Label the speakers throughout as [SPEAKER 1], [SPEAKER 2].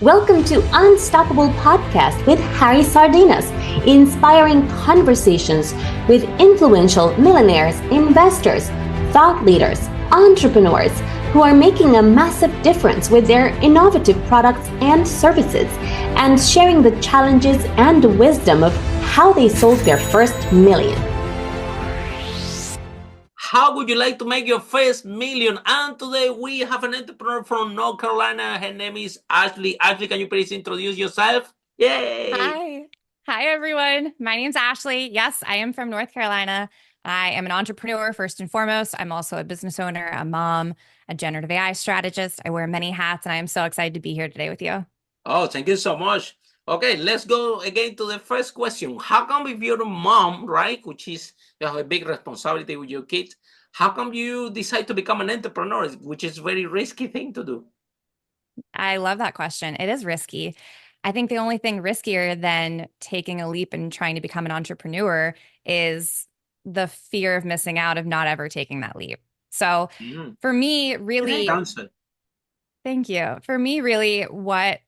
[SPEAKER 1] Welcome to Unstoppable Podcast with Harry Sardinas, inspiring conversations with influential millionaires, investors, thought leaders, entrepreneurs who are making a massive difference with their innovative products and services, and sharing the challenges and wisdom of how they sold their first million.
[SPEAKER 2] How would you like to make your first million? And today we have an entrepreneur from North Carolina. Her name is Ashley. Ashley, can you please introduce yourself? Yay!
[SPEAKER 3] Hi, everyone. My name's Ashley. Yes, I am from North Carolina. I am an entrepreneur first and foremost. I'm also a business owner, a mom, a generative AI strategist. I wear many hats, and I am so excited to be here today with you.
[SPEAKER 2] Oh, thank you so much. Okay, let's go again to the first question. How come if you're a mom, right, which is you have a big responsibility with your kids, how come you decide to become an entrepreneur, which is a very risky thing to do?
[SPEAKER 3] I love that question. It is risky. I think the only thing riskier than taking a leap and trying to become an entrepreneur is the fear of missing out, of not ever taking that leap. So for me, really, thank you. For me, really, what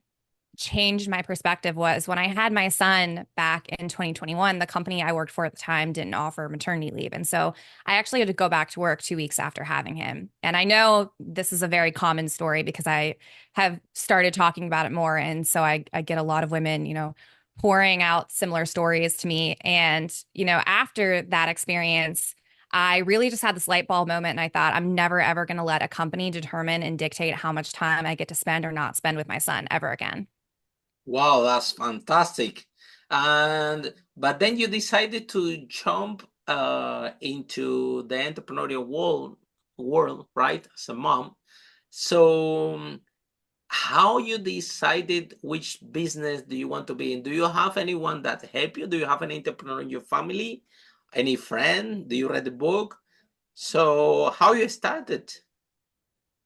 [SPEAKER 3] changed my perspective was when I had my son back in 2021, the company I worked for at the time didn't offer maternity leave. And so I actually had to go back to work 2 weeks after having him. And I know this is a very common story because I have started talking about it more. And so I get a lot of women, pouring out similar stories to me. And, after that experience, I really just had this light bulb moment. And I thought, I'm never, ever going to let a company determine and dictate how much time I get to spend or not spend with my son ever again.
[SPEAKER 2] Wow, that's fantastic. But then you decided to jump into the entrepreneurial world, right? As a mom. So how you decided which business do you want to be in? Do you have anyone that help you? Do you have an entrepreneur in your family? Any friend? Do you read the book? So how you started?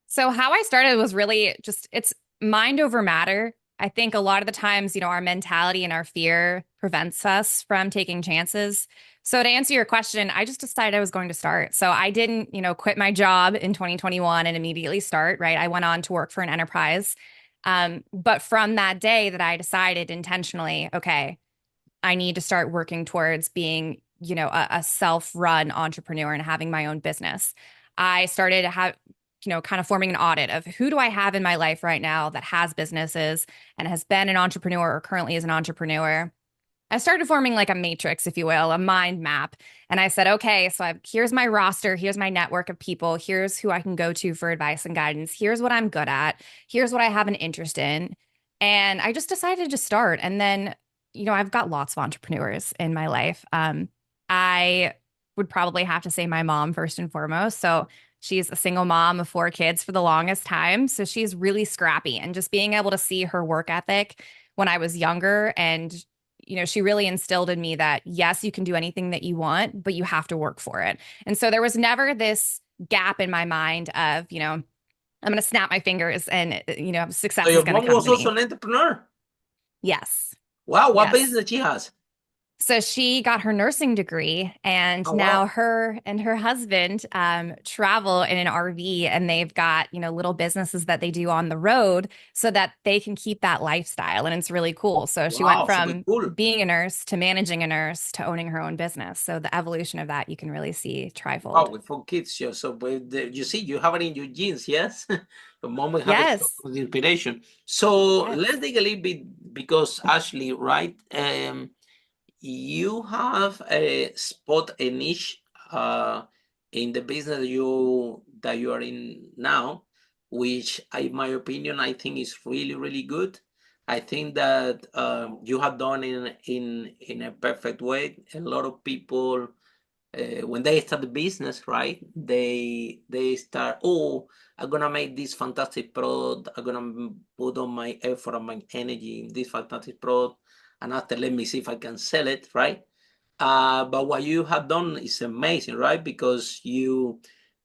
[SPEAKER 3] So how I started was really just, it's mind over matter. I think a lot of the times, our mentality and our fear prevents us from taking chances. So to answer your question, I just decided I was going to start. So I didn't, quit my job in 2021 and immediately start, right? I went on to work for an enterprise. But from that day that I decided intentionally, okay, I need to start working towards being, a self-run entrepreneur and having my own business. I started kind of forming an audit of who do I have in my life right now that has businesses and has been an entrepreneur or currently is an entrepreneur. I started forming like a matrix, if you will, a mind map. And I said, okay, so here's my roster. Here's my network of people. Here's who I can go to for advice and guidance. Here's what I'm good at. Here's what I have an interest in. And I just decided to start. And then, I've got lots of entrepreneurs in my life. I would probably have to say my mom first and foremost. So she's a single mom of 4 kids for the longest time. So she's really scrappy, and just being able to see her work ethic when I was younger. And, she really instilled in me that, yes, you can do anything that you want, but you have to work for it. And so there was never this gap in my mind of, I'm going to snap my fingers and, success
[SPEAKER 2] So
[SPEAKER 3] is
[SPEAKER 2] your
[SPEAKER 3] going to
[SPEAKER 2] mom
[SPEAKER 3] come
[SPEAKER 2] was
[SPEAKER 3] to me.
[SPEAKER 2] also an entrepreneur?
[SPEAKER 3] Yes.
[SPEAKER 2] Wow, what
[SPEAKER 3] Yes.
[SPEAKER 2] business she has?
[SPEAKER 3] So she got her nursing degree, and now her and her husband travel in an RV, and they've got, little businesses that they do on the road so that they can keep that lifestyle. And it's really cool. So she went from being a nurse to managing a nurse to owning her own business. So the evolution of that, you can really see trifold.
[SPEAKER 2] Oh, with 4 kids, yeah. So you see, you have it in your genes, yes? The moment have
[SPEAKER 3] Yes.
[SPEAKER 2] the inspiration. So
[SPEAKER 3] Yes.
[SPEAKER 2] let's dig a little bit, because Ashley, right? You have a spot, a niche in the business that you are in now, which in my opinion, I think is really, really good. I think that you have done in a perfect way. A lot of people, when they start the business, right, they start, oh, I'm gonna make this fantastic product, I'm gonna put all my effort and my energy in this fantastic product, and after, let me see if I can sell it, right? But what you have done is amazing, right? Because you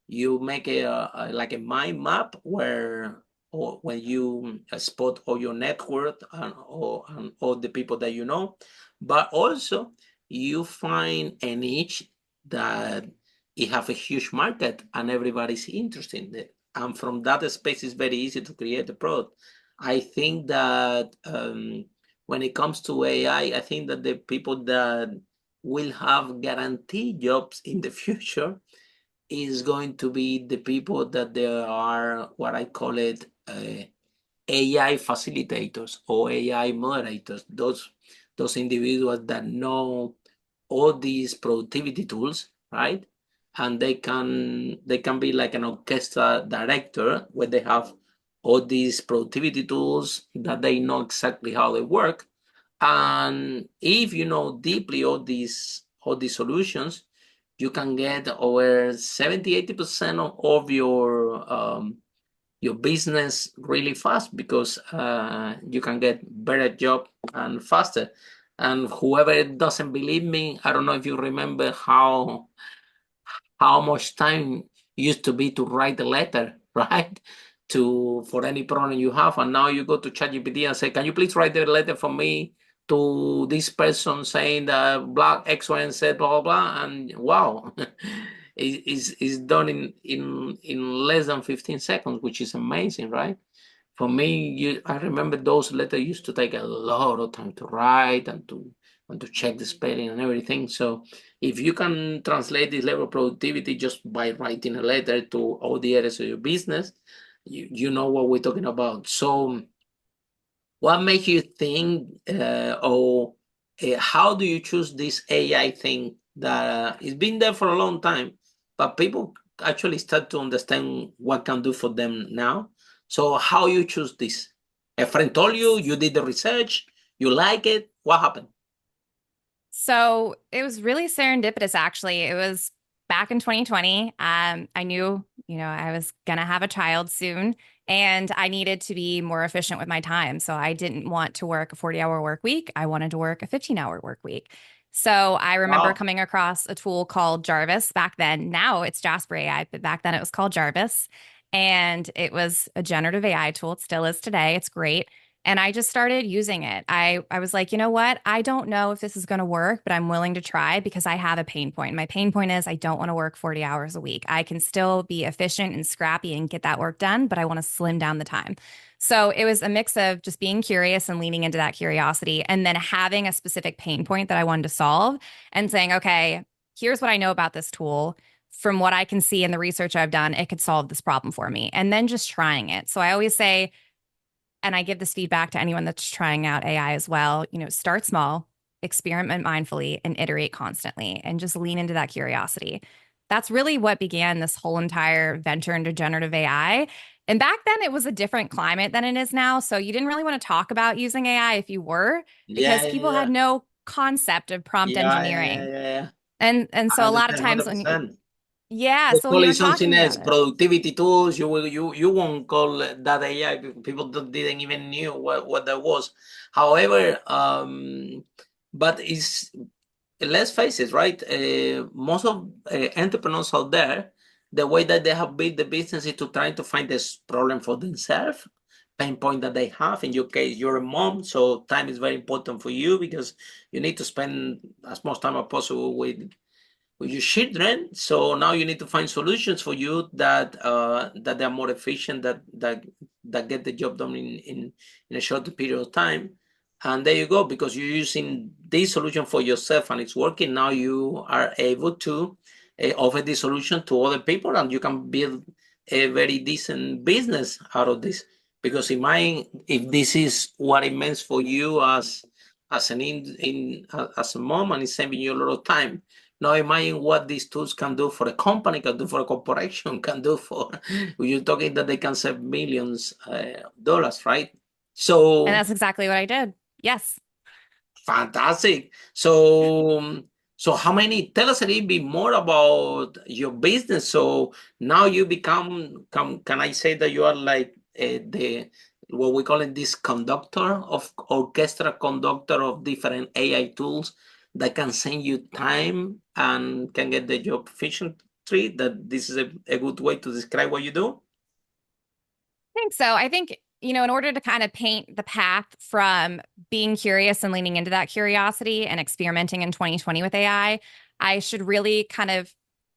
[SPEAKER 2] make like a mind map where, or when you spot all your network and all the people that you know, but also you find a niche that it have a huge market and everybody's interested in it. And from that space, it's very easy to create a product. I think that when it comes to AI, I think that the people that will have guaranteed jobs in the future is going to be the people that there are what I call it AI facilitators or AI moderators. Those individuals that know all these productivity tools, right? And they can be like an orchestra director where they have all these productivity tools that they know exactly how they work. And if you know deeply all these solutions, you can get over 70-80% of your business really fast because you can get better job and faster. And whoever doesn't believe me, I don't know if you remember how much time used to be to write a letter, right? For any problem you have, and now you go to ChatGPT and say, "Can you please write a letter for me to this person saying that black X, Y, and Z, blah blah blah," and wow, it's done in less than 15 seconds, which is amazing, right? For me, I remember those letters used to take a lot of time to write and to check the spelling and everything. So if you can translate this level of productivity just by writing a letter to all the areas of your business, you know what we're talking about. So what makes you think, or how do you choose this AI thing that it's been there for a long time, but people actually start to understand what can do for them now? So how you choose this? A friend told you, you did the research, you like it. What happened?
[SPEAKER 3] So it was really serendipitous, actually. It was back in 2020. I knew, I was going to have a child soon and I needed to be more efficient with my time. So I didn't want to work a 40-hour work week. I wanted to work a 15-hour work week. So I remember
[SPEAKER 2] Wow.
[SPEAKER 3] coming across a tool called Jarvis back then. Now it's Jasper AI, but back then it was called Jarvis. And it was a generative AI tool. It still is today. It's great. And I just started using it. I was like, you know what? I don't know if this is going to work, but I'm willing to try because I have a pain point. My pain point is I don't want to work 40 hours a week. I can still be efficient and scrappy and get that work done, but I want to slim down the time. So it was a mix of just being curious and leaning into that curiosity and then having a specific pain point that I wanted to solve and saying, okay, here's what I know about this tool. From what I can see in the research I've done, it could solve this problem for me. And then just trying it. So I always say, and I give this feedback to anyone that's trying out AI as well, start small, experiment mindfully, and iterate constantly, and just lean into that curiosity. That's really what began this whole entire venture into generative AI. And back then, it was a different climate than it is now. So you didn't really want to talk about using AI if you were,
[SPEAKER 2] Yeah,
[SPEAKER 3] because
[SPEAKER 2] yeah,
[SPEAKER 3] people had
[SPEAKER 2] yeah.
[SPEAKER 3] no concept of prompt
[SPEAKER 2] Yeah, yeah, yeah,
[SPEAKER 3] engineering.
[SPEAKER 2] yeah, yeah.
[SPEAKER 3] And
[SPEAKER 2] I
[SPEAKER 3] so a lot of
[SPEAKER 2] understand
[SPEAKER 3] times when,
[SPEAKER 2] 100%.
[SPEAKER 3] yeah,
[SPEAKER 2] They
[SPEAKER 3] so when
[SPEAKER 2] call
[SPEAKER 3] you
[SPEAKER 2] it
[SPEAKER 3] were
[SPEAKER 2] something
[SPEAKER 3] talking
[SPEAKER 2] else,
[SPEAKER 3] about it,
[SPEAKER 2] productivity tools. You won't call that AI. People didn't even knew what that was. However, but it's, let's face it, right? Most of entrepreneurs out there, the way that they have built the business is to try to find this problem for themselves, pain point that they have. In your case, you're a mom, so time is very important for you because you need to spend as much time as possible with your children. So now you need to find solutions for you that they're more efficient, that get the job done in a shorter period of time. And there you go, because you're using this solution for yourself and it's working. Now you are able to offer this solution to other people, and you can build a very decent business out of this. Because if this is what it means for you as an as a mom, and it's saving you a lot of time. Now imagine what these tools can do for a company, can do for a corporation, can do for, you're talking that they can save millions dollars, right?
[SPEAKER 3] and
[SPEAKER 2] So
[SPEAKER 3] that's exactly what I did. Yes.
[SPEAKER 2] fantastic. So how many, tell us a little bit more about your business. So now you can I say that you are like the, what we call it, this conductor of orchestra conductor of different AI tools that can save you time and can get the job efficiently? That this is a good way to describe what you do?
[SPEAKER 3] Think so. I think, in order to kind of paint the path from being curious and leaning into that curiosity and experimenting in 2020 with AI, I should really kind of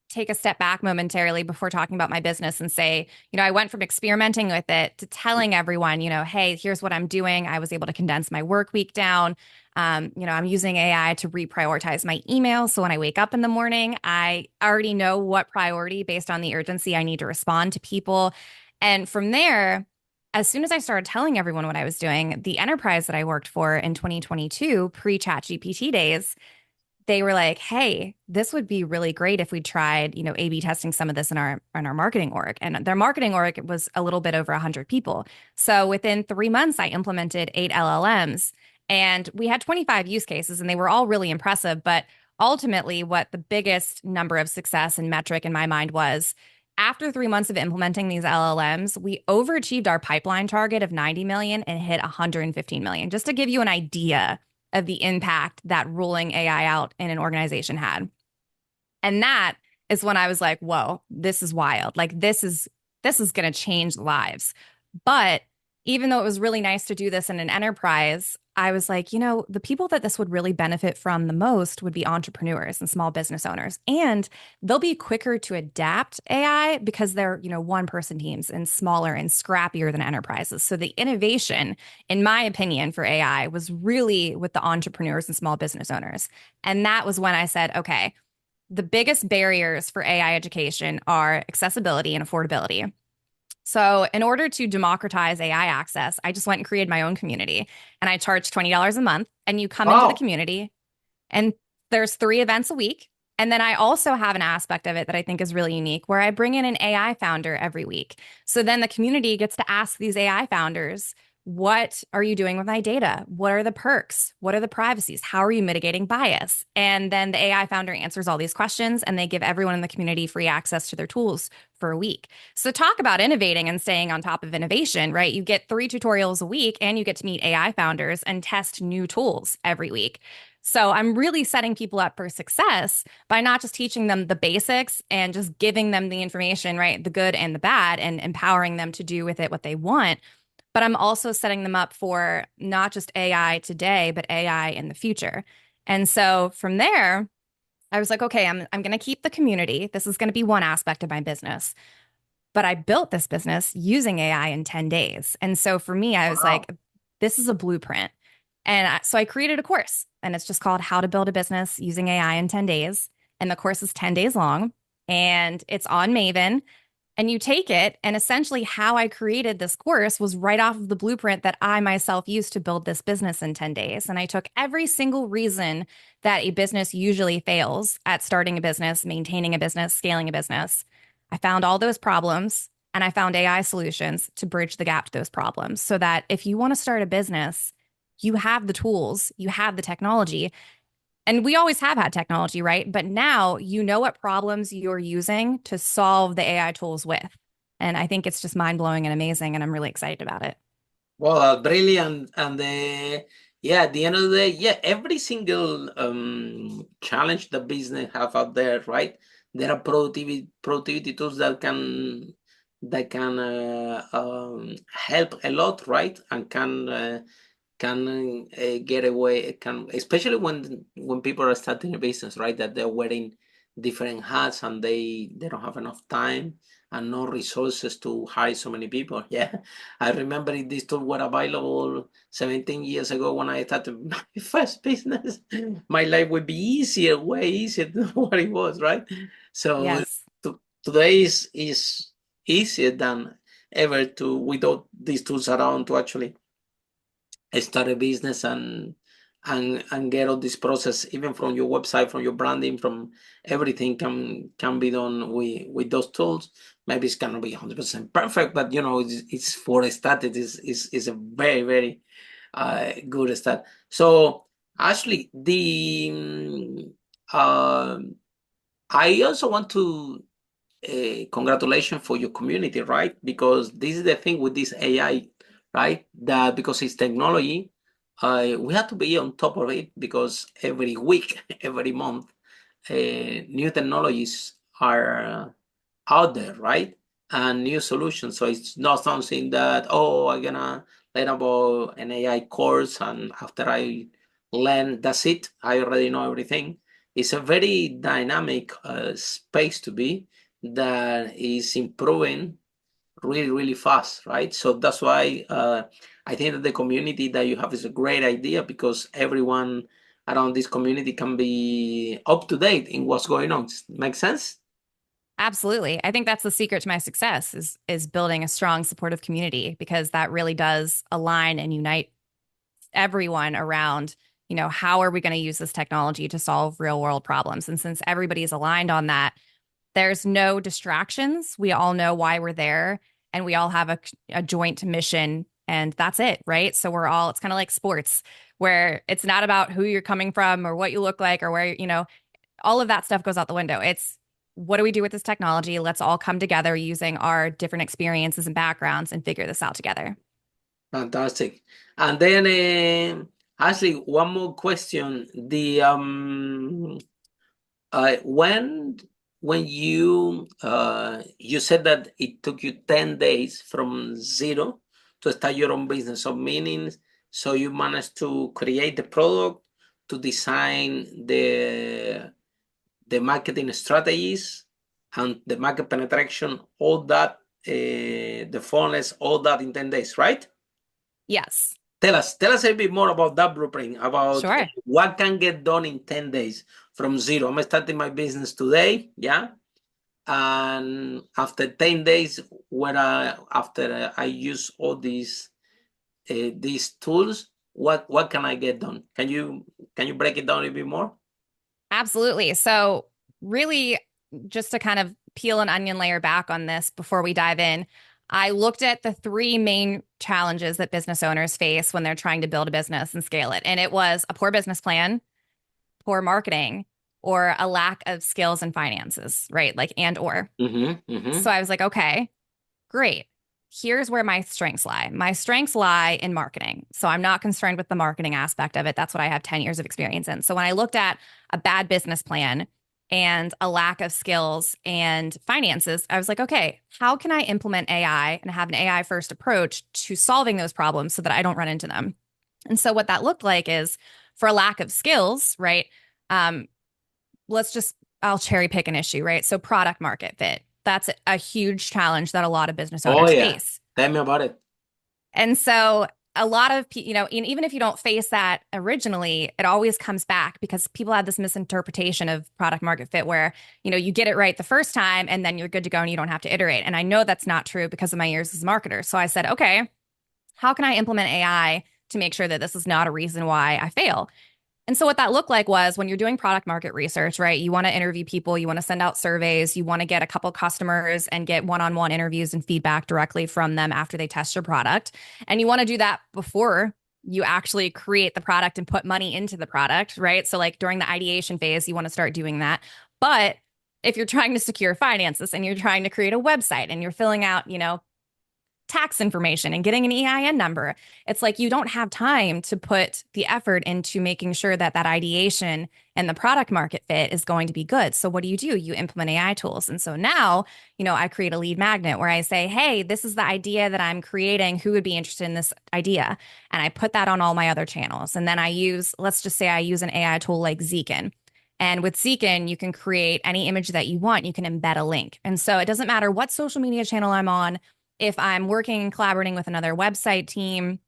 [SPEAKER 3] take a step back momentarily before talking about my business and say, I went from experimenting with it to telling everyone, hey, here's what I'm doing. I was able to condense my work week down. I'm using AI to reprioritize my email. So when I wake up in the morning, I already know what priority based on the urgency I need to respond to people. And from there, as soon as I started telling everyone what I was doing, the enterprise that I worked for in 2022, pre-ChatGPT days, they were like, "Hey, this would be really great if we tried, A/B testing some of this in our marketing org." And their marketing org was a little bit over 100 people. So within 3 months, I implemented 8 LLMs, and we had 25 use cases, and they were all really impressive. But ultimately, what the biggest number of success and metric in my mind was, after 3 months of implementing these LLMs, we overachieved our pipeline target of 90 million and hit 115 million. Just to give you an idea of the impact that rolling AI out in an organization had. And that is when I was like, whoa, this is wild. Like this is going to change lives. But even though it was really nice to do this in an enterprise, I was like, the people that this would really benefit from the most would be entrepreneurs and small business owners. And they'll be quicker to adapt AI because they're, one person teams and smaller and scrappier than enterprises. So the innovation, in my opinion, for AI was really with the entrepreneurs and small business owners. And that was when I said, okay, the biggest barriers for AI education are accessibility and affordability. So, in order to democratize AI access, I just went and created my own community, and I charge $20 a month. And you come into the
[SPEAKER 2] Wow.
[SPEAKER 3] community, and there's 3 events a week. And then I also have an aspect of it that I think is really unique where I bring in an AI founder every week. So then the community gets to ask these AI founders, what are you doing with my data? What are the perks? What are the privacies? How are you mitigating bias? And then the AI founder answers all these questions, and they give everyone in the community free access to their tools for a week. So talk about innovating and staying on top of innovation, right? You get 3 tutorials a week, and you get to meet AI founders and test new tools every week. So I'm really setting people up for success by not just teaching them the basics and just giving them the information, right? The good and the bad, and empowering them to do with it what they want. But I'm also setting them up for not just AI today, but AI in the future. And so from there, I was like, okay, I'm going to keep the community. This is going to be one aspect of my business. But I built this business using AI in 10 days. And so for me, I was
[SPEAKER 2] Wow.
[SPEAKER 3] like, this is a blueprint. And so I created a course, and it's just called How to Build a Business Using AI in 10 Days. And the course is 10 days long, and it's on Maven. And you take it, and essentially how I created this course was right off of the blueprint that I myself used to build this business in 10 days. And I took every single reason that a business usually fails at starting a business, maintaining a business, scaling a business. I found all those problems, and I found AI solutions to bridge the gap to those problems so that if you want to start a business, you have the tools, you have the technology. And we always have had technology, right? But now you know what problems you're using to solve the AI tools with. And I think it's just mind blowing and amazing. And I'm really excited about it.
[SPEAKER 2] Well, brilliant. And yeah, at the end of the day, yeah, every single challenge the business have out there, right? There are productivity tools that can help a lot, right? And can get away, can, especially when people are starting a business, right? That they're wearing different hats and they don't have enough time and no resources to hire so many people. Yeah, I remember these tools were available 17 years ago when I started my first business. My life would be easier, way easier than what it was, right? So
[SPEAKER 3] Yes.
[SPEAKER 2] today is easier than ever to without these tools around to actually start a business and get all this process, even from your website, from your branding, from everything can be done with those tools. Maybe it's gonna be 100% perfect, but it's for a start. It is a very, very good start. So actually, I also want to congratulations for your community, right? Because this is the thing with this AI, right? That because it's technology, we have to be on top of it because every week, every month, new technologies are out there, right? And new solutions. So it's not something that, oh, I'm gonna learn about an AI course and after I learn, that's it. I already know everything. it's a very dynamic space to be that is improving really, really fast, right? So that's why I think that the community that you have is a great idea, because everyone around this community can be up to date in what's going on. Make sense?
[SPEAKER 3] Absolutely. I think that's the secret to my success is building a strong supportive community, because that really does align and unite everyone around, how are we going to use this technology to solve real world problems? And since everybody's aligned on that, there's no distractions. We all know why we're there, and we all have a joint mission, and that's it, right? So it's kind of like sports, where it's not about who you're coming from or what you look like or where, all of that stuff goes out the window. It's what do we do with this technology? Let's all come together using our different experiences and backgrounds and figure this out together.
[SPEAKER 2] Fantastic. And then, Ashley, one more question. When you said that it took you 10 days from zero to start your own business. So meaning, so you managed to create the product, to design the marketing strategies and the market penetration, all that, the funnels, all that in 10 days, right?
[SPEAKER 3] Yes.
[SPEAKER 2] Tell us a bit more about that blueprint, about
[SPEAKER 3] Sure.
[SPEAKER 2] what can get done in 10 days from zero. I'm starting my business today, yeah? And after 10 days, after I use all these tools, what can I get done? Can you break it down a bit more?
[SPEAKER 3] Absolutely. So really, just to kind of peel an onion layer back on this before we dive in, I looked at the three main challenges that business owners face when they're trying to build a business and scale it. And it was a poor business plan, poor marketing, or a lack of skills and finances, right? Like, and or. So I was like, okay, great. Here's where my strengths lie. My strengths lie in marketing. So I'm not concerned with the marketing aspect of it. That's what I have 10 years of experience in. So when I looked at a bad business plan and a lack of skills and finances, I was like, okay, how can I implement AI and have an AI first approach to solving those problems so that I don't run into them? And so what that looked like is, for a lack of skills, right? I'll cherry pick an issue, right? So product market fit. That's a huge challenge that a lot of business owners face.
[SPEAKER 2] Tell me about it.
[SPEAKER 3] And so a lot of people, even if you don't face that originally, it always comes back, because people have this misinterpretation of product market fit where, you get it right the first time and then you're good to go and you don't have to iterate. And I know that's not true because of my years as a marketer. So I said, okay, how can I implement AI to make sure that this is not a reason why I fail? And so what that looked like was, when you're doing product market research, right? You want to interview people, you want to send out surveys, you want to get a couple customers and get one-on-one interviews and feedback directly from them after they test your product. And you want to do that before you actually create the product and put money into the product, right? So like during the ideation phase, you want to start doing that. But if you're trying to secure finances and you're trying to create a website and you're filling out, tax information and getting an EIN number, it's like you don't have time to put the effort into making sure that ideation and the product market fit is going to be good. So what do? You implement AI tools. And so now, I create a lead magnet where I say, hey, this is the idea that I'm creating. Who would be interested in this idea? And I put that on all my other channels. And then let's just say I use an AI tool like Zekin. And with Zekin, you can create any image that you want. You can embed a link. And so it doesn't matter what social media channel I'm on. If I'm working and collaborating with another website team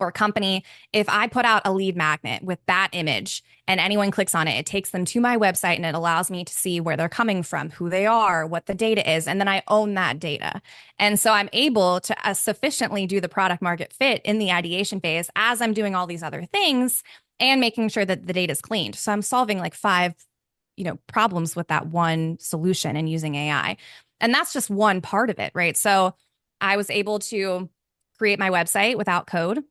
[SPEAKER 3] or company, if I put out a lead magnet with that image and anyone clicks on it, it takes them to my website and it allows me to see where they're coming from, who they are, what the data is, and then I own that data. And so I'm able to sufficiently do the product market fit in the ideation phase as I'm doing all these other things and making sure that the data is cleaned. So I'm solving like 5, problems with that one solution and using AI. And that's just one part of it, right? So I was able to create my website without code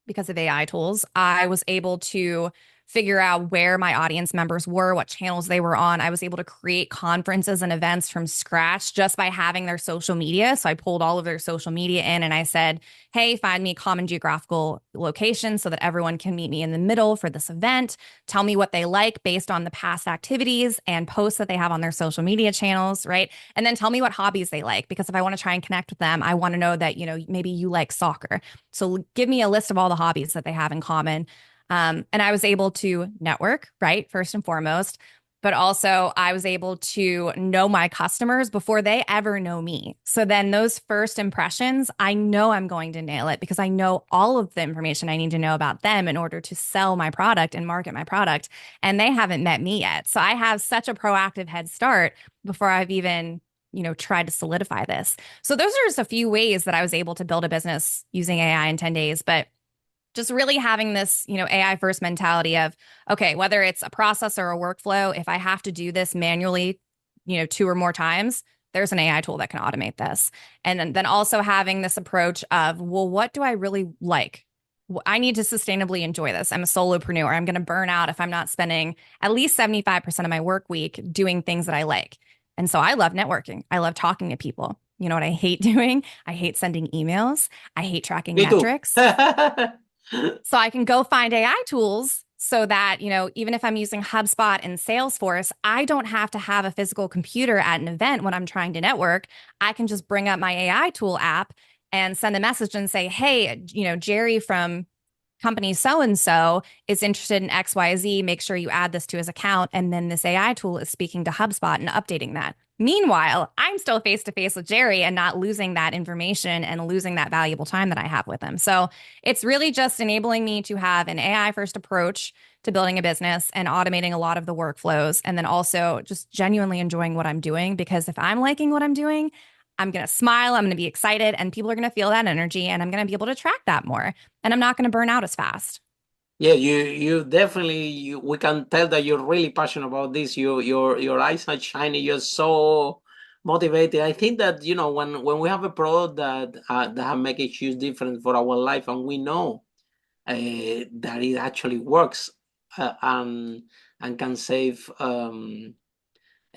[SPEAKER 3] because of AI tools. I was able to figure out where my audience members were, what channels they were on. I was able to create conferences and events from scratch just by having their social media. So I pulled all of their social media in and I said, hey, find me a common geographical location so that everyone can meet me in the middle for this event. Tell me what they like based on the past activities and posts that they have on their social media channels, right? And then tell me what hobbies they like, because if I want to try and connect with them, I want to know that, maybe you like soccer. So give me a list of all the hobbies that they have in common. And I was able to network, right? First and foremost, but also I was able to know my customers before they ever know me. So then those first impressions, I know I'm going to nail it because I know all of the information I need to know about them in order to sell my product and market my product. And they haven't met me yet. So I have such a proactive head start before I've even, tried to solidify this. So those are just a few ways that I was able to build a business using AI in 10 days. But just really having this, AI first mentality of, okay, whether it's a process or a workflow, if I have to do this manually, 2 or more times, there's an AI tool that can automate this. And then also having this approach of, well, what do I really like? I need to sustainably enjoy this. I'm a solopreneur. I'm going to burn out if I'm not spending at least 75% of my work week doing things that I like. And so I love networking. I love talking to people. You know what I hate doing? I hate sending emails. I hate tracking
[SPEAKER 2] Me too.
[SPEAKER 3] metrics. So I can go find AI tools so that, even if I'm using HubSpot and Salesforce, I don't have to have a physical computer at an event when I'm trying to network. I can just bring up my AI tool app and send a message and say, hey, Jerry from company so and so is interested in XYZ. Make sure you add this to his account. And then this AI tool is speaking to HubSpot and updating that. Meanwhile, I'm still face to face with Jerry and not losing that information and losing that valuable time that I have with him. So it's really just enabling me to have an AI first approach to building a business and automating a lot of the workflows. And then also just genuinely enjoying what I'm doing, because if I'm liking what I'm doing, I'm going to smile, I'm going to be excited, and people are going to feel that energy, and I'm going to be able to track that more, and I'm not going to burn out as fast.
[SPEAKER 2] Yeah, you definitely, we can tell that you're really passionate about this. Your eyes are shining. You're so motivated. I think that, when we have a product that have make a huge difference for our life, and we know that it actually works, and can save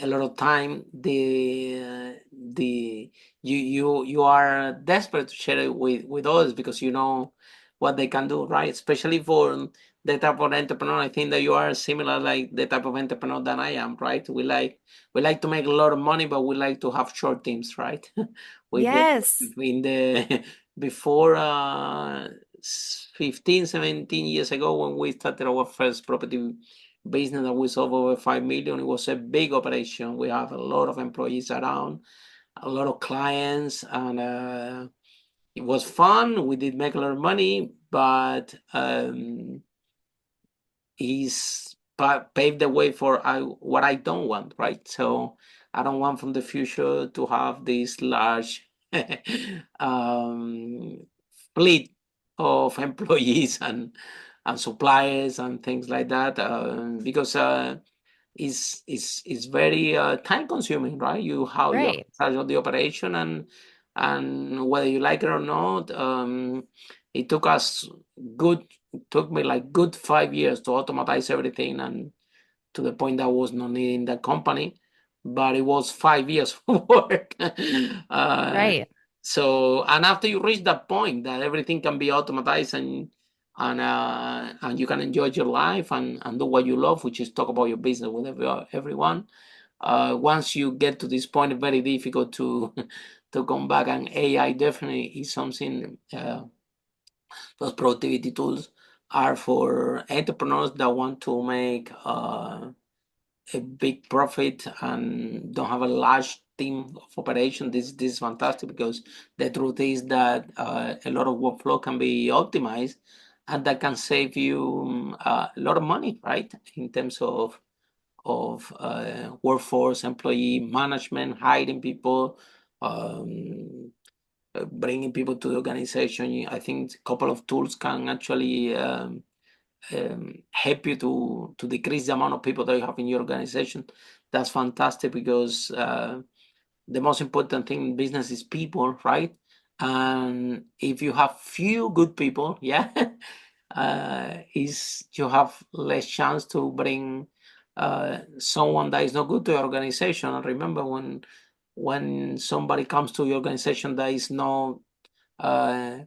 [SPEAKER 2] a lot of time, you are desperate to share it with others, because you know what they can do, right? Especially for the type of entrepreneur. I think that you are similar, like the type of entrepreneur that I am, right? We like to make a lot of money, but we like to have short teams, right?
[SPEAKER 3] Yes.
[SPEAKER 2] In the before 15, 17 years ago, when we started our first property business that we sold over 5 million, it was a big operation. We have a lot of employees around, a lot of clients, and it was fun. We did make a lot of money, but he's paved the way for what I don't want, right? So I don't want from the future to have this large fleet of employees and suppliers and things like that, because is very time consuming, right? You have
[SPEAKER 3] Right.
[SPEAKER 2] charge of the operation, and whether you like it or not, it took me like good 5 years to automatize everything, and to the point that I was not needing the company, but it was 5 years of work.
[SPEAKER 3] Right.
[SPEAKER 2] So, and after you reach that point that everything can be automatized, and you can enjoy your life, and do what you love, which is talk about your business with everyone. Once you get to this point, it's very difficult to to come back. And AI definitely is something. Those productivity tools are for entrepreneurs that want to make a big profit and don't have a large team of operation. This is fantastic, because the truth is that a lot of workflow can be optimized, and that can save you a lot of money, right? In terms of workforce, employee management, hiring people, bringing people to the organization. I think a couple of tools can actually help you to decrease the amount of people that you have in your organization. That's fantastic, because the most important thing in business is people, right? And if you have few good people, yeah, is you have less chance to bring someone that is not good to your organization. And remember, when somebody comes to your organization that is not uh,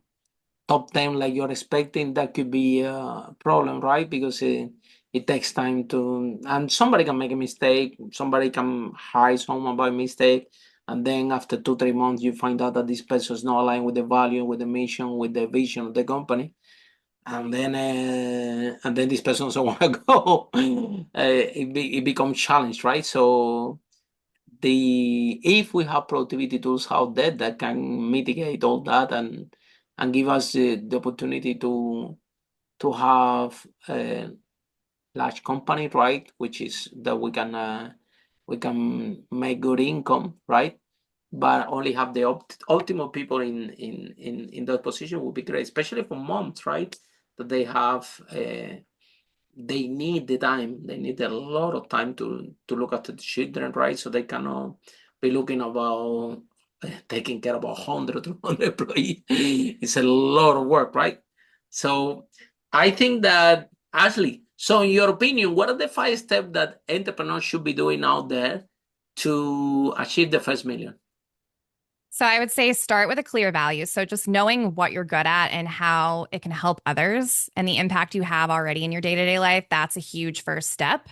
[SPEAKER 2] top 10 like you're expecting, that could be a problem, right? Because it takes time and somebody can make a mistake, somebody can hire someone by mistake, and then after 2-3 months you find out that this person is not aligned with the value, with the mission, with the vision of the company. and then this person doesn't want to go. It becomes challenge, right? So if we have productivity tools out there that can mitigate all that and give us the opportunity to have a large company, right, which is that we can make good income, right, but only have the optimal people in that position would be great, especially for moms, right, that they need the time. They need a lot of time to look after the children, right? So they cannot be looking about taking care of 100 or 200 employees. It's a lot of work, right? So I think that, Ashley, so in your opinion, what are the 5 steps that entrepreneurs should be doing out there to achieve the first million?
[SPEAKER 3] So I would say start with a clear value. So just knowing what you're good at and how it can help others and the impact you have already in your day-to-day life, that's a huge first step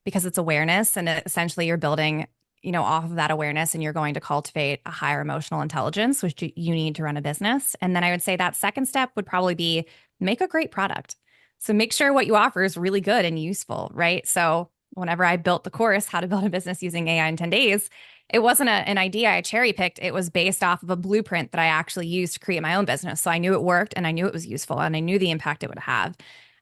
[SPEAKER 3] because it's awareness and essentially you're building, off of that awareness and you're going to cultivate a higher emotional intelligence, which you need to run a business. And then I would say that second step would probably be make a great product. So make sure what you offer is really good and useful, right? So whenever I built the course, How to Build a Business Using AI in 10 Days, it wasn't an idea I cherry picked. It was based off of a blueprint that I actually used to create my own business. So I knew it worked and I knew it was useful and I knew the impact it would have.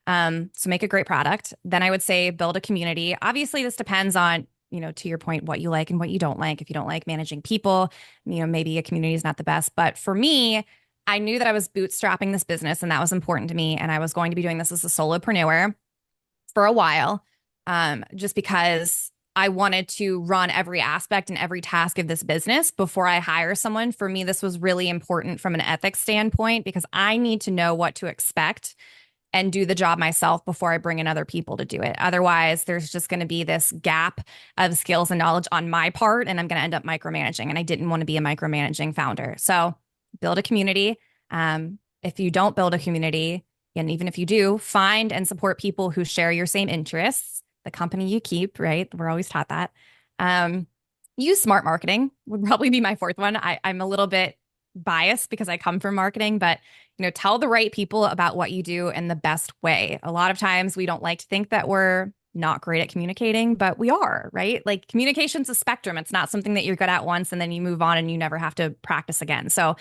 [SPEAKER 3] So make a great product. Then I would say build a community. Obviously, this depends on, to your point, what you like and what you don't like. If you don't like managing people, maybe a community is not the best. But for me, I knew that I was bootstrapping this business and that was important to me. And I was going to be doing this as a solopreneur for a while, just because I wanted to run every aspect and every task of this business before I hire someone. For me, this was really important from an ethics standpoint because I need to know what to expect and do the job myself before I bring in other people to do it. Otherwise, there's just going to be this gap of skills and knowledge on my part, and I'm going to end up micromanaging. And I didn't want to be a micromanaging founder. So build a community. If you don't build a community, and even if you do, find and support people who share your same interests, the company you keep, right? We're always taught that. Use smart marketing would probably be my fourth one. I'm a little bit biased because I come from marketing, but tell the right people about what you do in the best way. A lot of times we don't like to think that we're not great at communicating, but we are, right? Like communication's a spectrum. It's not something that you're good at once and then you move on and you never have to practice again. So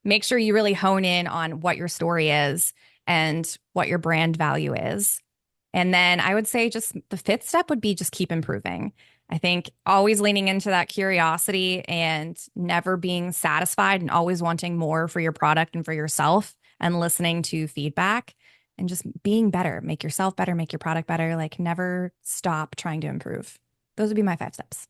[SPEAKER 3] make sure you really hone in on what your story is and what your brand value is. And then I would say just the fifth step would be just keep improving. I think always leaning into that curiosity and never being satisfied and always wanting more for your product and for yourself and listening to feedback and just being better. Make yourself better, make your product better. Like never stop trying to improve. Those would be my 5 steps.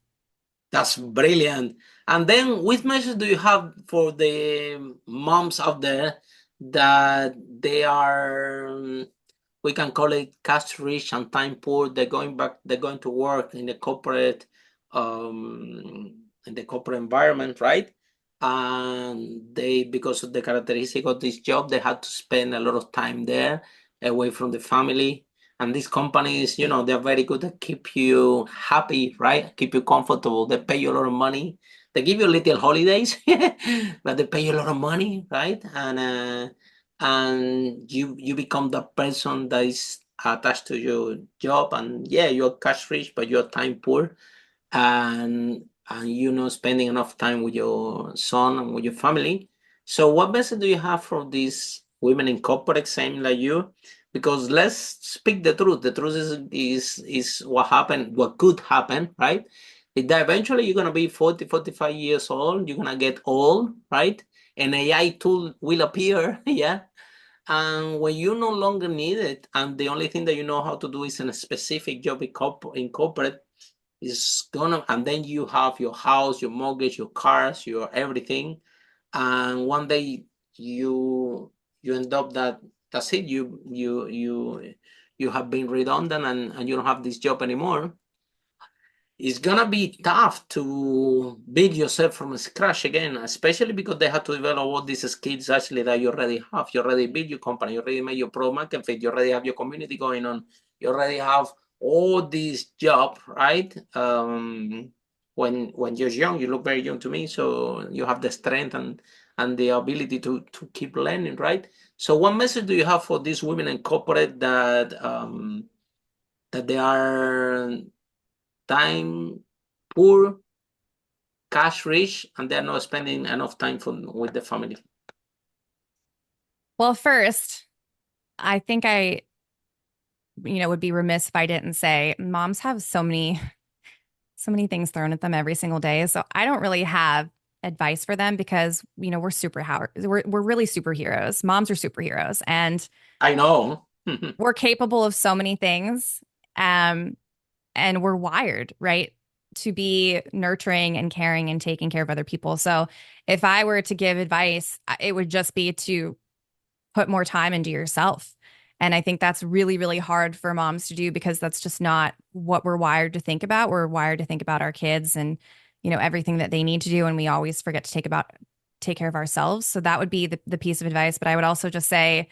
[SPEAKER 2] That's brilliant. And then which message do you have for the moms out there that they are, we can call it cash rich and time poor? They're going to work in the corporate environment, right? And because of the characteristic of this job, they had to spend a lot of time there away from the family. And these companies, they're very good at keep you happy, right? Keep you comfortable. They pay you a lot of money. They give you little holidays, but they pay you a lot of money, right? And you become the person that is attached to your job. And yeah, you're cash rich, but you're time poor. And spending enough time with your son and with your family. So what message do you have for these women in corporate, same like you? Because let's speak the truth. The truth is what happened, what could happen, right? That eventually you're going to be 40, 45 years old. You're going to get old, right? An AI tool will appear, yeah. And when you no longer need it, and the only thing that you know how to do is in a specific job in corporate, and then you have your house, your mortgage, your cars, your everything, and one day you end up that's it. You have been redundant and you don't have this job anymore. It's gonna be tough to build yourself from scratch again, especially because they have to develop all these skills actually that you already have. You already built your company, you already made your product market fit, you already have your community going on, you already have all this job, right? When you're young, you look very young to me, so you have the strength and the ability to keep learning, right? So what message do you have for these women in corporate that that they are time poor, cash rich, and they're not spending enough time with the family?
[SPEAKER 3] Well, first, I think I, would be remiss if I didn't say moms have so many things thrown at them every single day. So I don't really have advice for them because, we're we're really superheroes. Moms are superheroes and
[SPEAKER 2] I know.
[SPEAKER 3] we're capable of so many things. And we're wired, right, to be nurturing and caring and taking care of other people. So if I were to give advice, it would just be to put more time into yourself. And I think that's really, really hard for moms to do because that's just not what we're wired to think about. We're wired to think about our kids and, everything that they need to do. And we always forget to take care of ourselves. So that would be the piece of advice. But I would also just say,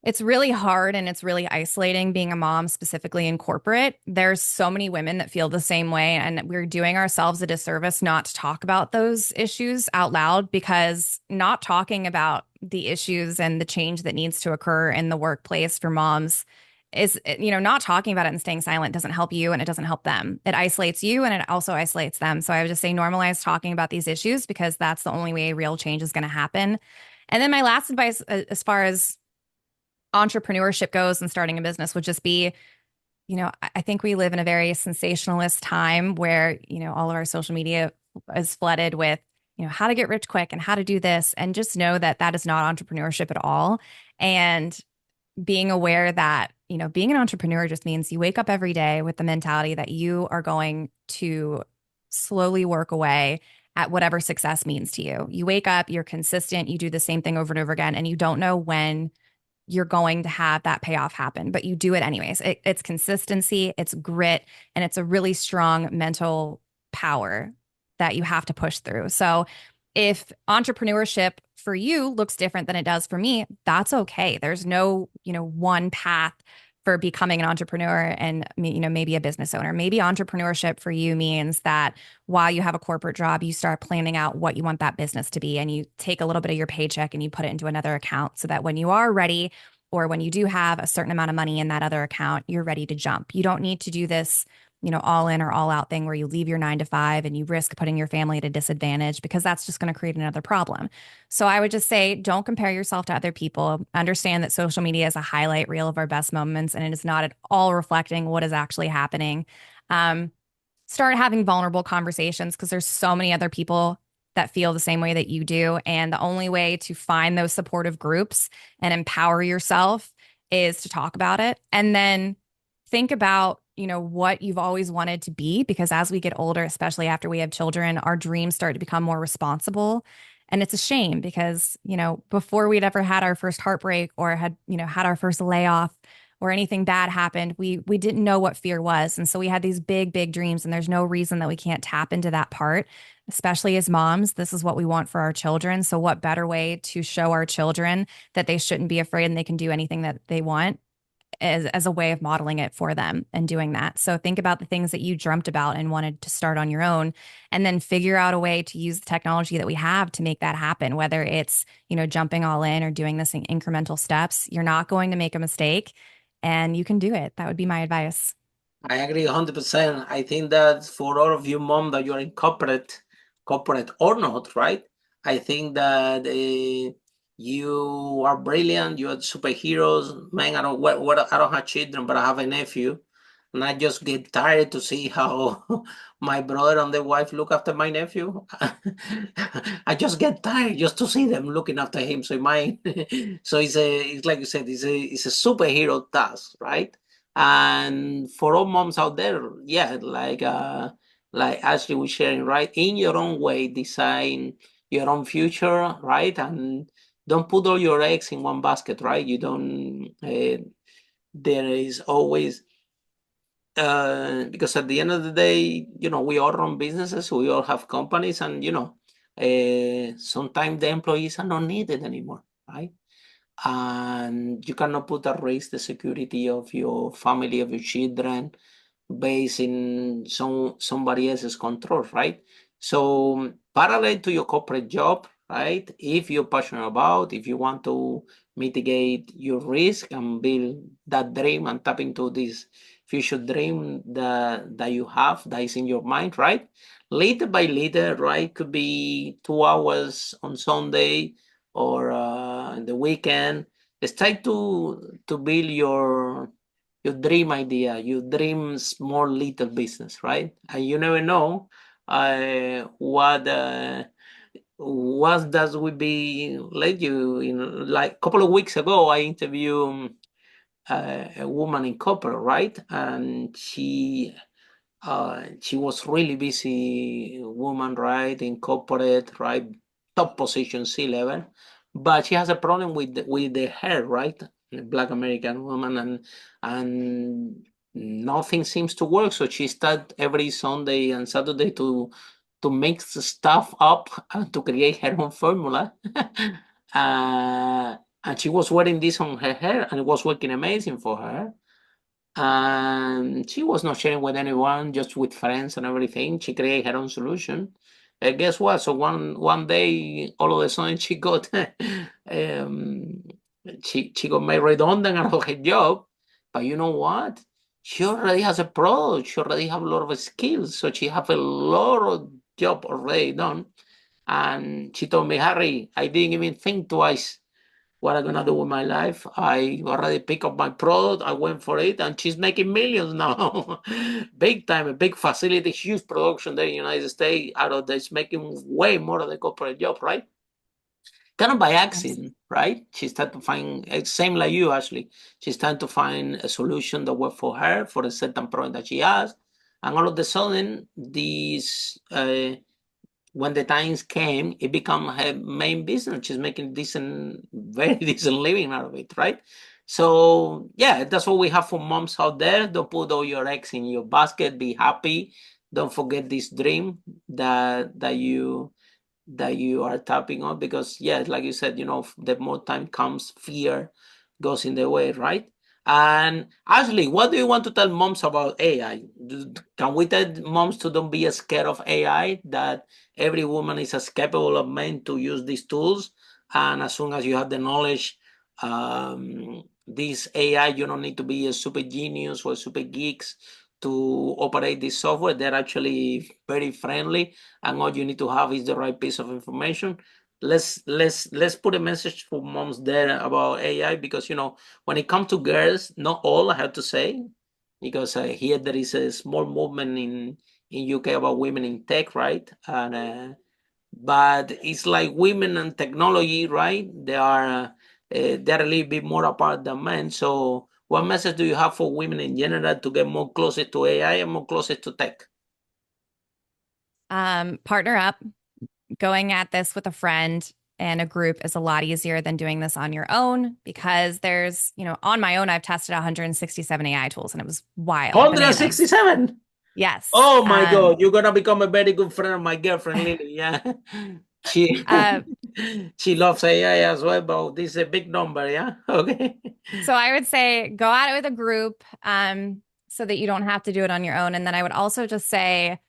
[SPEAKER 3] it's really hard and it's really isolating being a mom, specifically in corporate. There's so many women that feel the same way, and we're doing ourselves a disservice not to talk about those issues out loud because not talking about the issues and the change that needs to occur in the workplace for moms is, not talking about it and staying silent doesn't help you and it doesn't help them. It isolates you and it also isolates them. So I would just say normalize talking about these issues because that's the only way real change is going to happen. And then my last advice, as far as entrepreneurship goes and starting a business would just be, I think we live in a very sensationalist time where, all of our social media is flooded with, how to get rich quick and how to do this. And just know that that is not entrepreneurship at all. And being aware that, being an entrepreneur just means you wake up every day with the mentality that you are going to slowly work away at whatever success means to you. You wake up, you're consistent, you do the same thing over and over again, and you don't know when you're going to have that payoff happen, but you do it anyways. It's consistency, it's grit, and it's a really strong mental power that you have to push through. So if entrepreneurship for you looks different than it does for me, that's okay. There's no, one path for becoming an entrepreneur and, maybe a business owner. Maybe entrepreneurship for you means that while you have a corporate job, you start planning out what you want that business to be and you take a little bit of your paycheck and you put it into another account so that when you are ready or when you do have a certain amount of money in that other account, you're ready to jump. You don't need to do this, all in or all out thing where you leave your 9 to 5 and you risk putting your family at a disadvantage because that's just going to create another problem. So I would just say, don't compare yourself to other people. Understand that social media is a highlight reel of our best moments and it is not at all reflecting what is actually happening. Start having vulnerable conversations because there's so many other people that feel the same way that you do. And the only way to find those supportive groups and empower yourself is to talk about it. And then think about, what you've always wanted to be, because as we get older, especially after we have children, our dreams start to become more responsible. And it's a shame because, before we'd ever had our first heartbreak or had our first layoff or anything bad happened, we didn't know what fear was. And so we had these big, big dreams, and there's no reason that we can't tap into that part, especially as moms. This is what we want for our children. So what better way to show our children that they shouldn't be afraid and they can do anything that they want as a way of modeling it for them and doing that. So think about the things that you dreamt about and wanted to start on your own, and then figure out a way to use the technology that we have to make that happen, whether it's, jumping all in or doing this in incremental steps. You're not going to make a mistake and you can do it. That would be my advice.
[SPEAKER 2] I agree 100%. I think that for all of you mom that you're in corporate or not, right? I think that you are brilliant. You are superheroes. Man, I don't have children, but I have a nephew. And I just get tired to see how my brother and their wife look after my nephew. I just get tired just to see them looking after him. So it's like you said, it's a superhero task, right? And for all moms out there, yeah, like Ashley was sharing, right? In your own way, design your own future, right? And don't put all your eggs in one basket, right? You don't. There is always because at the end of the day, we all run businesses, we all have companies, and sometimes the employees are not needed anymore, right? And you cannot put at risk the security of your family, of your children, based in somebody else's control, right? So parallel to your corporate job, right? If you're passionate about, if you want to mitigate your risk and build that dream and tap into this future dream that you have, that is in your mind, right? Later by later, right? Could be 2 hours on Sunday or in the weekend. It's time to build your dream idea, your dream small little business, right? And you never know what does will be led you in. Like a couple of weeks ago, I interviewed a woman in corporate, right? And she was really busy woman, right, in corporate, right, top position, C-level, but she has a problem with the hair, right, Black American woman, and nothing seems to work. So she started every Sunday and Saturday to mix the stuff up and to create her own formula. And she was wearing this on her hair, and it was working amazing for her, and she was not sharing with anyone, just with friends and everything. She created her own solution. Guess what? So one day, all of a sudden, um, she got made redundant out of her job. But you know what? She already has a product. She already have a lot of skills. So she have a lot of job already done. And she told me, Harry, I didn't even think twice what I'm gonna do with my life. I already picked up my product. I went for it, and she's making millions now, big time. A big facility, huge production there in the United States. Out of this, making way more than the corporate job, right? Kind of by accident, right? She started to find, same like you, Ashley. She started to find a solution that worked for her for a certain problem that she has, and all of a sudden, these when the times came, it became her main business. She's making decent, very decent living out of it, right? So yeah, that's what we have for moms out there. Don't put all your eggs in your basket. Be happy. Don't forget this dream that you are tapping on, because yeah, like you said, the more time comes, fear goes in the way, right? And Ashley, what do you want to tell moms about AI? Can we tell moms to don't be scared of AI, that every woman is as capable of men to use these tools, and as soon as you have the knowledge, this AI, you don't need to be a super genius or super geeks to operate this software. They're actually very friendly, and all you need to have is the right piece of information. Let's put a message for moms there about AI, because when it comes to girls, not all, I have to say, because here there is a small movement in UK about women in tech, right? And but it's like women and technology, right? They're a little bit more apart than men. So what message do you have for women in general to get more closer to AI and more closer to tech?
[SPEAKER 3] Partner up. Going at this with a friend and a group is a lot easier than doing this on your own, because there's, on my own, I've tested 167 AI tools, and it was wild. Bananas.
[SPEAKER 2] 167.
[SPEAKER 3] Yes.
[SPEAKER 2] Oh my God, you're gonna become a very good friend of my girlfriend, Lily. Yeah. She she loves AI as well, but this is a big number, yeah. Okay.
[SPEAKER 3] So I would say go at it with a group, so that you don't have to do it on your own. And then I would also just say,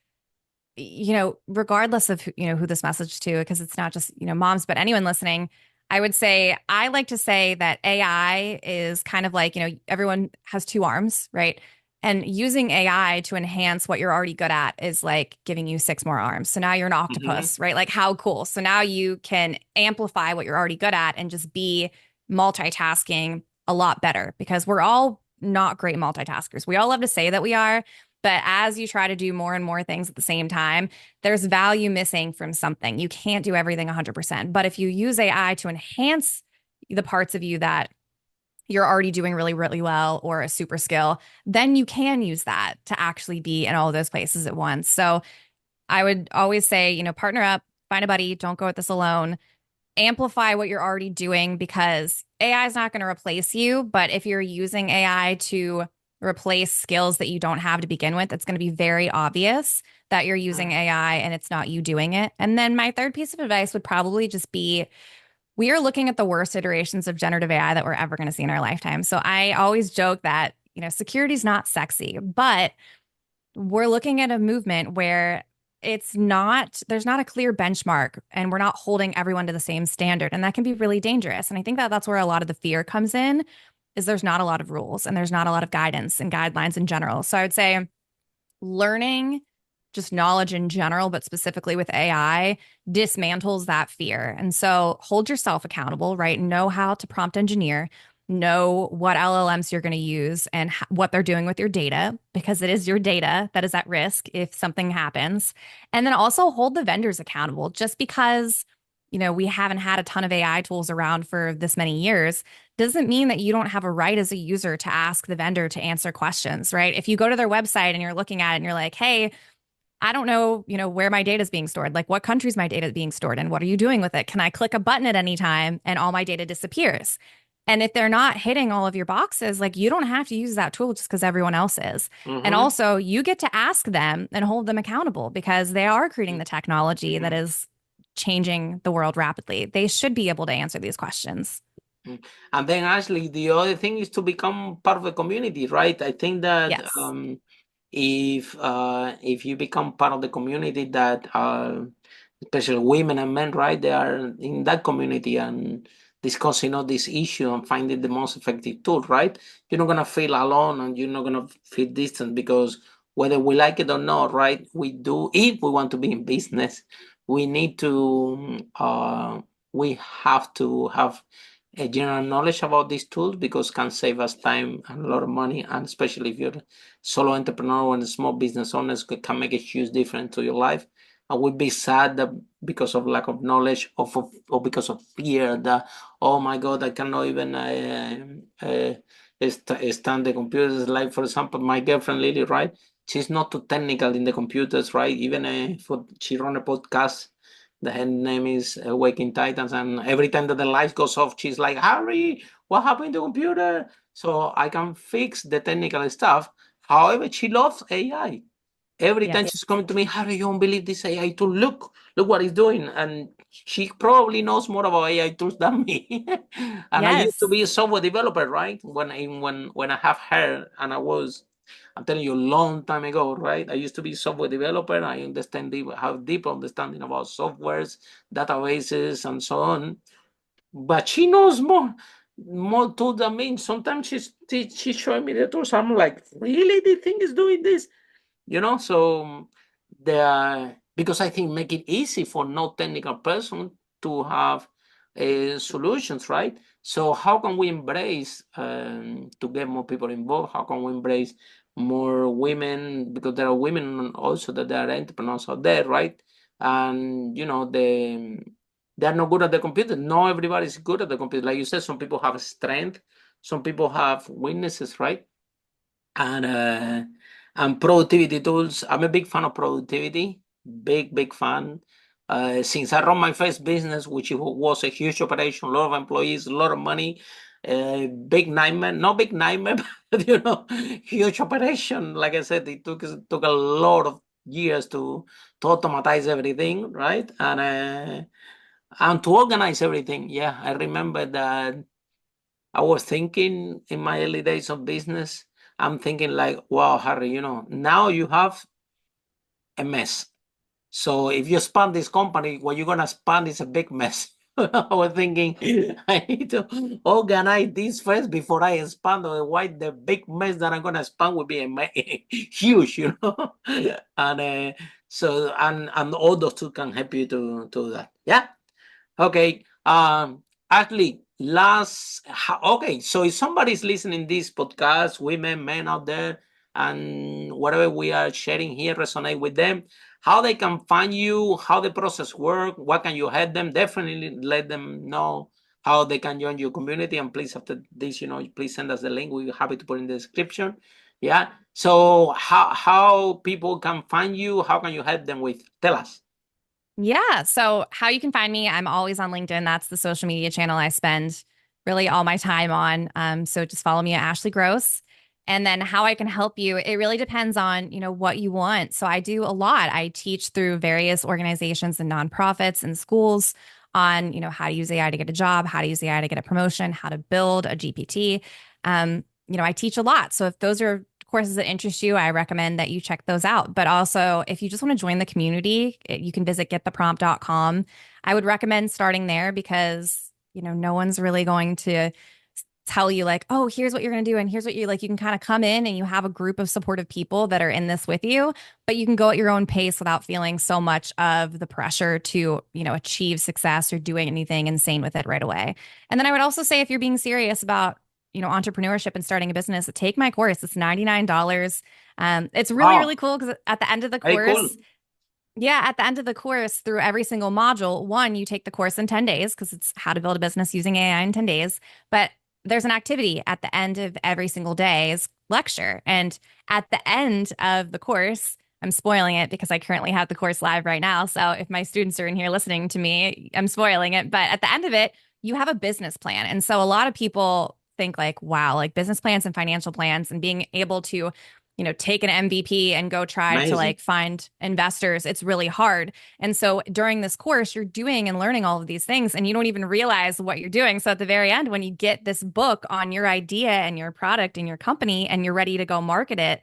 [SPEAKER 3] regardless of who this message to, because it's not just moms, but anyone listening, I would say, I like to say that AI is kind of like, everyone has two arms, right? And using AI to enhance what you're already good at is like giving you six more arms. So now you're an octopus, right? Like, how cool. So now you can amplify what you're already good at and just be multitasking a lot better, because we're all not great multitaskers. We all love to say that we are, but as you try to do more and more things at the same time, there's value missing from something. You can't do everything 100%. But if you use AI to enhance the parts of you that you're already doing really, really well, or a super skill, then you can use that to actually be in all of those places at once. So I would always say, partner up, find a buddy, don't go at this alone. Amplify what you're already doing, because AI is not going to replace you. But if you're using AI to replace skills that you don't have to begin with, it's going to be very obvious that you're using AI and it's not you doing it. And then my third piece of advice would probably just be, we are looking at the worst iterations of generative AI that we're ever going to see in our lifetime. So I always joke that, security is not sexy, but we're looking at a movement where there's not a clear benchmark, and we're not holding everyone to the same standard. And that can be really dangerous. And I think that that's where a lot of the fear comes in, is there's not a lot of rules and there's not a lot of guidance and guidelines in general. So I would say learning just knowledge in general, but specifically with AI, dismantles that fear. And so hold yourself accountable, right? Know how to prompt engineer, know what LLMs you're going to use and what they're doing with your data, because it is your data that is at risk if something happens. And then also hold the vendors accountable. Just because, we haven't had a ton of AI tools around for this many years doesn't mean that you don't have a right as a user to ask the vendor to answer questions, right? If you go to their website and you're looking at it and you're like, hey, I don't know, where my data is being stored, like what countries my data is being stored and what are you doing with it? Can I click a button at any time and all my data disappears? And if they're not hitting all of your boxes, like you don't have to use that tool just because everyone else is. And also you get to ask them and hold them accountable because they are creating the technology that is changing the world rapidly. They should be able to answer these questions.
[SPEAKER 2] And then Ashley, the other thing is to become part of the community, right? I think that
[SPEAKER 3] Yes.
[SPEAKER 2] if you become part of the community that especially women and men, right, they are in that community and discussing all this issue and finding the most effective tool, right? You're not gonna feel alone and you're not gonna feel distant, because whether we like it or not, right, we do, if we want to be in business, we need to we have to have a general knowledge about these tools, because can save us time and a lot of money, and especially if you're a solo entrepreneur and a small business owners, can make a huge difference to your life. I would be sad that because of lack of knowledge or because of fear that, oh my God, I cannot even stand the computers. Like, for example, my girlfriend Lily, right? She's not too technical in the computers, right? Even she run a podcast. Her name is Waking Titans, and every time that the light goes off, she's like, Harry, what happened to the computer? So I can fix the technical stuff. However, she loves AI. Every time
[SPEAKER 3] Yes.
[SPEAKER 2] she's coming to me, Harry, you don't believe this AI tool. Look what it's doing. And she probably knows more about AI tools than me. And I used to
[SPEAKER 3] Yes.
[SPEAKER 2] be a software developer, right? When I have her, and I'm telling you, a long time ago, right? I used to be a software developer. I have deep understanding about softwares, databases, and so on. But she knows more tools than me. Sometimes she's showing me the tools. I'm like, really? The thing is doing this? So because I think make it easy for no technical person to have solutions, right? So how can we embrace to get more people involved? How can we embrace more women? Because there are women also that are entrepreneurs out there, right? And they're not good at the computer. Not everybody is good at the computer. Like you said, some people have strength, some people have weaknesses, right? And productivity tools. I'm a big fan of productivity. Big fan. Since I run my first business, which was a huge operation, a lot of employees, a lot of money, big nightmare. Not big nightmare, but huge operation. Like I said, it took a lot of years to automatize everything, right? And to organize everything. Yeah, I remember that I was thinking in my early days of business, I'm thinking like, wow, Harry, now you have a mess. So if you expand this company, what you're gonna expand is a big mess. I was thinking I need to organize this first before I expand. Otherwise, the big mess that I'm gonna expand will be huge. And all those two can help you to do that. Yeah. Okay. Actually, okay. So if somebody's listening this podcast, women, men out there, and whatever we are sharing here resonate with them, how they can find you, how the process work, what can you help them? Definitely let them know how they can join your community. And please, after this, please send us the link. We're happy to put in the description. Yeah. So how people can find you? How can you help them with? Tell us.
[SPEAKER 3] Yeah. So, how you can find me, I'm always on LinkedIn. That's the social media channel I spend really all my time on. So, just follow me at Ashley Gross. And then, how I can help you, it really depends on what you want. So, I do a lot. I teach through various organizations and nonprofits and schools on how to use AI to get a job, how to use AI to get a promotion, how to build a GPT. I teach a lot. So, if those are courses that interest you, I recommend that you check those out. But also, if you just want to join the community, you can visit gettheprompt.com. I would recommend starting there because, no one's really going to tell you like, oh, here's what you're going to do. And here's what you like. You can kind of come in and you have a group of supportive people that are in this with you, but you can go at your own pace without feeling so much of the pressure to, achieve success or doing anything insane with it right away. And then I would also say, if you're being serious about, entrepreneurship and starting a business, take my course. It's $99. It's really, really cool because at the end of the course, at the end of the course, through every single module, one, you take the course in 10 days because it's how to build a business using AI in 10 days. But there's an activity at the end of every single day's lecture. And at the end of the course, I'm spoiling it because I currently have the course live right now. So if my students are in here listening to me, I'm spoiling it. But at the end of it, you have a business plan. And so a lot of people think like, wow, like business plans and financial plans and being able to take an MVP and go try to like find investors. It's really hard. And so during this course, you're doing and learning all of these things and you don't even realize what you're doing. So at the very end, when you get this book on your idea and your product and your company and you're ready to go market it,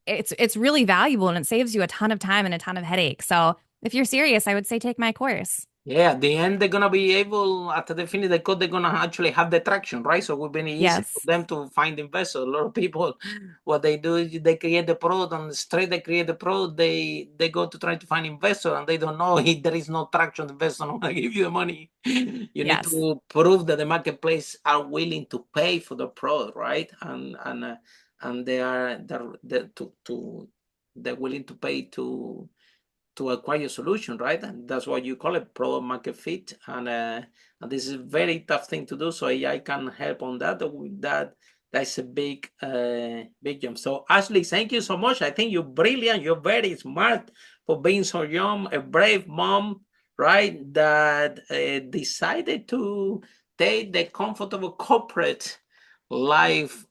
[SPEAKER 3] it's really valuable and it saves you a ton of time and a ton of headache. So if you're serious, I would say take my course.
[SPEAKER 2] Yeah, at the end, they're going to be able, after they finish the code, they're going to actually have the traction, right? So it will be easy for them to find investors. A lot of people, what they do is they create the product and straight they create the product, they go to try to find investor and they don't know if there is no traction, the investor not going to give you the money. You need to prove that the marketplace are willing to pay for the product, right? And they're willing to pay to acquire a solution, right? And that's why you call it product market fit. And this is a very tough thing to do. So AI can help on that. That's a big jump. So Ashley, thank you so much. I think you're brilliant. You're very smart for being so young, a brave mom, right? That decided to take the comfortable corporate life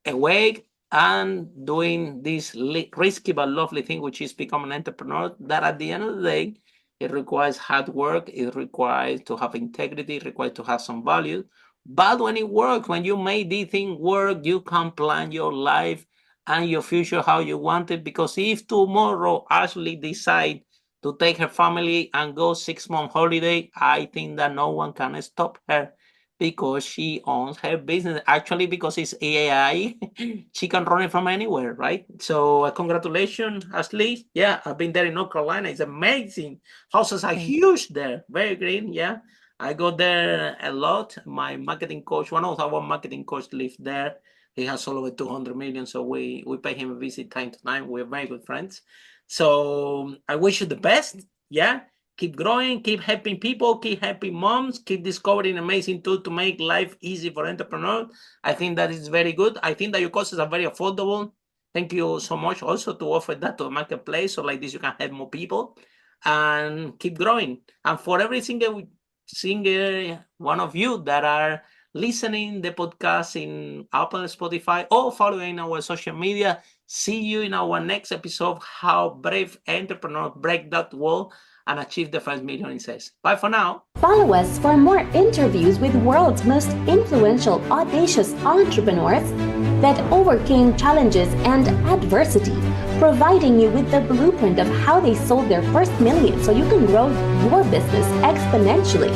[SPEAKER 2] away and doing this risky but lovely thing, which is become an entrepreneur, that at the end of the day, it requires hard work, it requires to have integrity, it requires to have some value. But when it works, when you make this thing work, you can plan your life and your future how you want it. Because if tomorrow Ashley decide to take her family and go 6-month holiday, I think that no one can stop her, because she owns her business. Actually, because it's AI, she can run it from anywhere, right? So congratulations, Ashley. Yeah, I've been there in North Carolina. It's amazing. Houses are huge there, very green. Yeah, I go there a lot. My marketing coach, one of our marketing coach lives there. He has all over 200 million. So we pay him a visit time to time. We're very good friends. So I wish you the best. Yeah. Keep growing, keep helping people, keep helping moms, keep discovering amazing tools to make life easy for entrepreneurs. I think that is very good. I think that your courses are very affordable. Thank you so much also to offer that to the marketplace. So like this, you can help more people and keep growing. And for every single one of you that are listening the podcast in Apple, Spotify, or following our social media, see you in our next episode, how brave entrepreneurs break that wall and achieve the first million in sales. Bye for now.
[SPEAKER 1] Follow us for more interviews with world's most influential, audacious entrepreneurs that overcame challenges and adversity, providing you with the blueprint of how they sold their first million so you can grow your business exponentially.